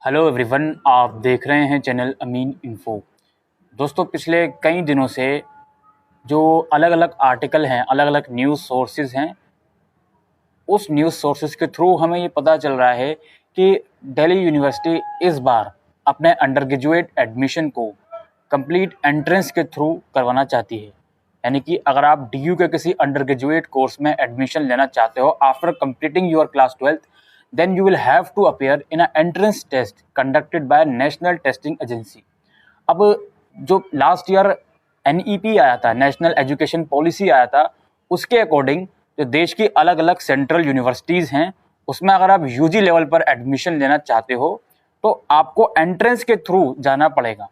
Hello everyone, आप देख रहे हैं चैनल अमीन इन्फो। दोस्तों, पिछले कई दिनों से जो अलग अलग आर्टिकल हैं, अलग अलग न्यूज़ सोर्सेज हैं, उस न्यूज़ सोर्सेज के थ्रू हमें ये पता चल रहा है कि दिल्ली यूनिवर्सिटी इस बार अपने अंडर ग्रेजुएट एडमिशन को कंप्लीट एंट्रेंस के थ्रू करवाना चाहती है। यानी कि अगर आप डीयू के किसी अंडर ग्रेजुएट कोर्स में एडमिशन लेना चाहते हो after completing your class 12th, then you will have to appear in an entrance test conducted by national testing agency. अब जो लास्ट ईयर NEP आया था, नेशनल एजुकेशन पॉलिसी आया था, उसके अकॉर्डिंग जो देश की अलग अलग सेंट्रल यूनिवर्सिटीज़ हैं, उसमें अगर आप यूजी लेवल पर एडमिशन लेना चाहते हो तो आपको एंट्रेंस के थ्रू जाना पड़ेगा।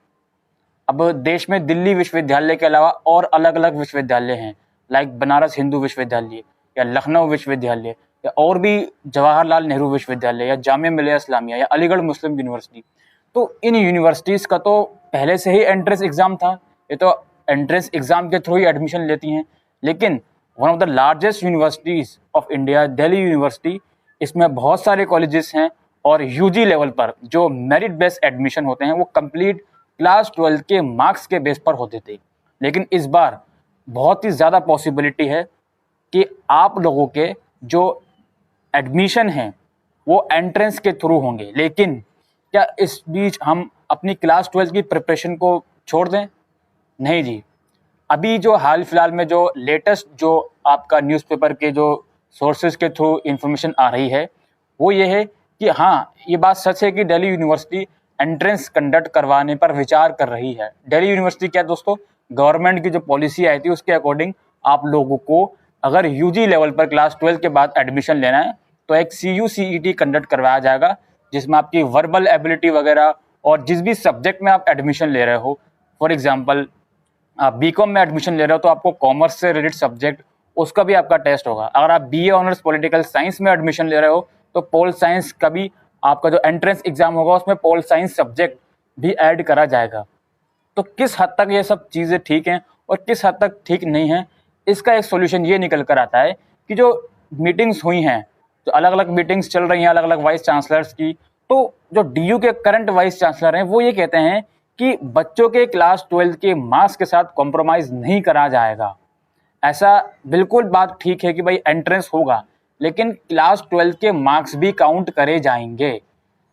अब देश में दिल्ली विश्वविद्यालय के अलावा और अलग अलग विश्वविद्यालय हैं, लाइक बनारस हिंदू विश्वविद्यालय या लखनऊ विश्वविद्यालय या और भी जवाहरलाल नेहरू विश्वविद्यालय या जामिया मिलिया इस्लामिया या अलीगढ़ मुस्लिम यूनिवर्सिटी। तो इन यूनिवर्सिटीज़ का तो पहले से ही एंट्रेंस एग्ज़ाम था, ये तो एंट्रेंस एग्ज़ाम के थ्रू ही एडमिशन लेती हैं। लेकिन one of the largest universities of India, Delhi university, इसमें बहुत सारे कॉलेजेस हैं और यूजी लेवल पर जो मेरिट बेस्ड एडमिशन होते हैं वो कंप्लीट क्लास 12 के मार्क्स के बेस पर होते थे। लेकिन इस बार बहुत ही ज़्यादा पॉसिबिलिटी है कि आप लोगों के जो एडमिशन हैं वो एंट्रेंस के थ्रू होंगे। लेकिन क्या इस बीच हम अपनी क्लास 12 की प्रिपरेशन को छोड़ दें? नहीं जी। अभी जो हाल फिलहाल में जो लेटेस्ट जो आपका न्यूज़पेपर के जो सोर्सेज के थ्रू इंफॉर्मेशन आ रही है वो ये है कि हाँ, ये बात सच है कि दिल्ली यूनिवर्सिटी एंट्रेंस कंडक्ट करवाने पर विचार कर रही है। दिल्ली यूनिवर्सिटी क्या दोस्तों, गवर्नमेंट की जो पॉलिसी आई थी उसके अकॉर्डिंग आप लोगों को अगर यूजी लेवल पर क्लास 12 के बाद एडमिशन लेना है तो एक CUCET कंडक्ट करवाया जाएगा, जिसमें आपकी वर्बल एबिलिटी वगैरह और जिस भी सब्जेक्ट में आप एडमिशन ले रहे हो, फॉर एग्जांपल आप बीकॉम में एडमिशन ले रहे हो तो आपको कॉमर्स से रिलेटेड सब्जेक्ट, उसका भी आपका टेस्ट होगा। अगर आप BA ऑनर्स पॉलिटिकल साइंस में एडमिशन ले रहे हो तो पोल साइंस का भी आपका जो एंट्रेंस एग्जाम होगा उसमें पोल साइंस सब्जेक्ट भी ऐड करा जाएगा। तो किस हद तक ये सब चीज़ें ठीक हैं और किस हद तक ठीक नहीं हैं, इसका एक सोल्यूशन ये निकल कर आता है कि जो मीटिंग्स हुई हैं, जो अलग अलग मीटिंग्स चल रही हैं अलग अलग वाइस चांसलर्स की, तो जो DU के करंट वाइस चांसलर हैं वो ये कहते हैं कि बच्चों के क्लास 12 के मार्क्स के साथ कॉम्प्रोमाइज़ नहीं करा जाएगा। ऐसा बिल्कुल बात ठीक है कि भाई एंट्रेंस होगा, लेकिन क्लास 12 के मार्क्स भी काउंट करे जाएंगे।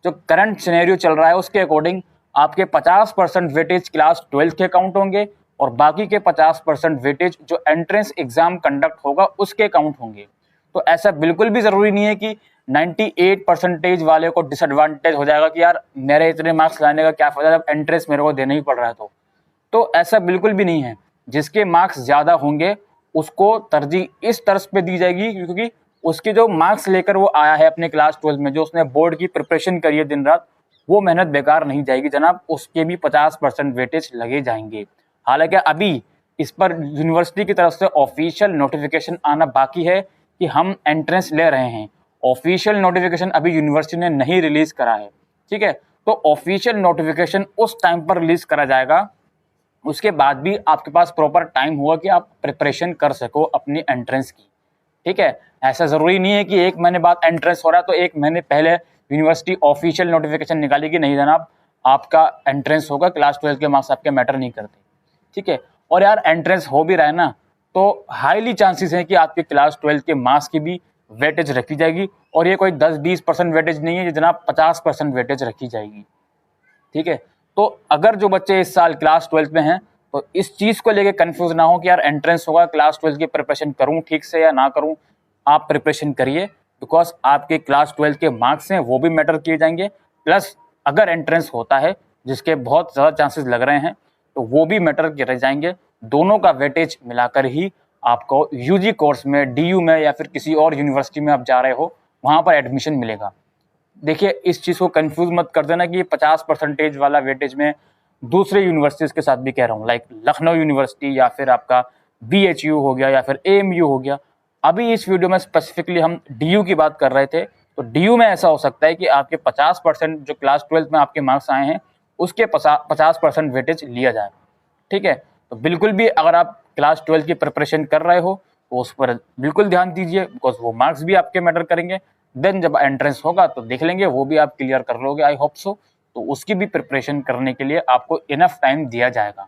जो करंट सिनेरियो चल रहा है उसके अकॉर्डिंग आपके 50% वेटेज क्लास 12 के काउंट होंगे और बाकी के 50% वेटेज जो एंट्रेंस एग्जाम कंडक्ट होगा उसके काउंट होंगे। तो ऐसा बिल्कुल भी ज़रूरी नहीं है कि 98% वाले को डिसएडवांटेज हो जाएगा कि यार मेरे इतने मार्क्स लाने का क्या फ़ायदा जब एंट्रेंस मेरे को देना ही पड़ रहा है। तो ऐसा बिल्कुल भी नहीं है। जिसके मार्क्स ज़्यादा होंगे उसको तरजीह इस तर्ज पे दी जाएगी क्योंकि उसके जो मार्क्स लेकर वो आया है अपने क्लास 12 में, जो उसने बोर्ड की प्रिपरेशन करी है दिन रात, वो मेहनत बेकार नहीं जाएगी जनाब, उसके भी 50% वेटेज लगे जाएंगे। हालांकि अभी इस पर यूनिवर्सिटी की तरफ से ऑफिशियल नोटिफिकेशन आना बाकी है कि हम एंट्रेंस ले रहे हैं। ऑफिशियल नोटिफिकेशन अभी यूनिवर्सिटी ने नहीं रिलीज़ करा है, ठीक है। तो ऑफिशियल नोटिफिकेशन उस टाइम पर रिलीज़ करा जाएगा, उसके बाद भी आपके पास प्रॉपर टाइम होगा कि आप प्रिपरेशन कर सको अपनी एंट्रेंस की, ठीक है। ऐसा ज़रूरी नहीं है कि 1 महीने बाद एंट्रेंस हो रहा है तो 1 महीने पहले यूनिवर्सिटी ऑफिशियल नोटिफिकेशन निकालेगी, नहीं जनाब आपका एंट्रेंस होगा, क्लास 12 के मार्क्स आपके मैटर नहीं करते, ठीक है। और यार एंट्रेंस हो भी रहा है ना तो हाईली चांसेस हैं कि आपके क्लास 12 के मार्क्स की भी वेटेज रखी जाएगी, और ये कोई 10-20% वेटेज नहीं है, ये जनाब 50% वेटेज रखी जाएगी, ठीक है। तो अगर जो बच्चे इस साल क्लास 12 में हैं तो इस चीज़ को लेके कंफ्यूज ना हो कि यार एंट्रेंस होगा, क्लास 12 की प्रिपरेशन करूं ठीक से या ना करूं। आप प्रिपरेशन करिए बिकॉज आपके क्लास 12 के मार्क्स हैं वो भी मैटर किए जाएंगे, प्लस अगर एंट्रेंस होता है जिसके बहुत ज़्यादा चांसेस लग रहे हैं तो वो भी मैटर किए जाएंगे। दोनों का वेटेज मिलाकर ही आपको यूजी कोर्स में, DU में या फिर किसी और यूनिवर्सिटी में आप जा रहे हो वहाँ पर एडमिशन मिलेगा। देखिए इस चीज़ को कंफ्यूज मत कर देना कि ये 50% वाला वेटेज में दूसरे यूनिवर्सिटीज़ के साथ भी कह रहा हूँ, लाइक लखनऊ यूनिवर्सिटी या फिर आपका BHU हो गया या फिर AMU हो गया। अभी इस वीडियो में स्पेसिफिकली हम DU की बात कर रहे थे, तो DU में ऐसा हो सकता है कि आपके 50% जो क्लास 12 में आपके मार्क्स आए हैं उसके 50% वेटेज लिया जाए, ठीक है। तो बिल्कुल भी अगर आप क्लास 12 की प्रिपरेशन कर रहे हो तो उस पर बिल्कुल ध्यान दीजिए बिकॉज वो मार्क्स भी आपके मैटर करेंगे। देन जब एंट्रेंस होगा तो देख लेंगे, वो भी आप क्लियर कर लोगे, आई होप सो। तो उसकी भी प्रिपरेशन करने के लिए आपको इनफ टाइम दिया जाएगा।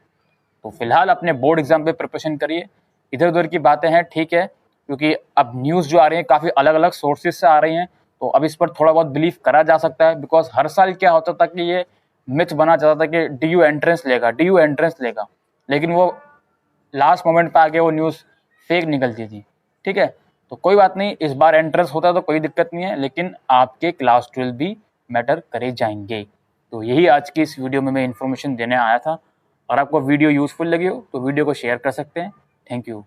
तो फिलहाल अपने बोर्ड एग्जाम पे प्रिपरेशन करिए। इधर उधर की बातें हैं ठीक है, क्योंकि अब न्यूज़ जो आ रही है काफ़ी अलग अलग सोर्सेज से आ रही हैं, तो अब इस पर थोड़ा बहुत बिलीव करा जा सकता है। बिकॉज हर साल क्या होता था कि ये मिथ बना जाता था कि DU एंट्रेंस लेगा, DU एंट्रेंस लेगा, लेकिन वो लास्ट मोमेंट पे आके वो न्यूज़ फेक निकलती थी। ठीक है, तो कोई बात नहीं, इस बार एंट्रेंस होता है तो कोई दिक्कत नहीं है, लेकिन आपके क्लास 12 भी मैटर करे जाएंगे। तो यही आज की इस वीडियो में मैं इन्फॉर्मेशन देने आया था। और आपको वीडियो यूज़फुल लगी हो तो वीडियो को शेयर कर सकते हैं। Thank you.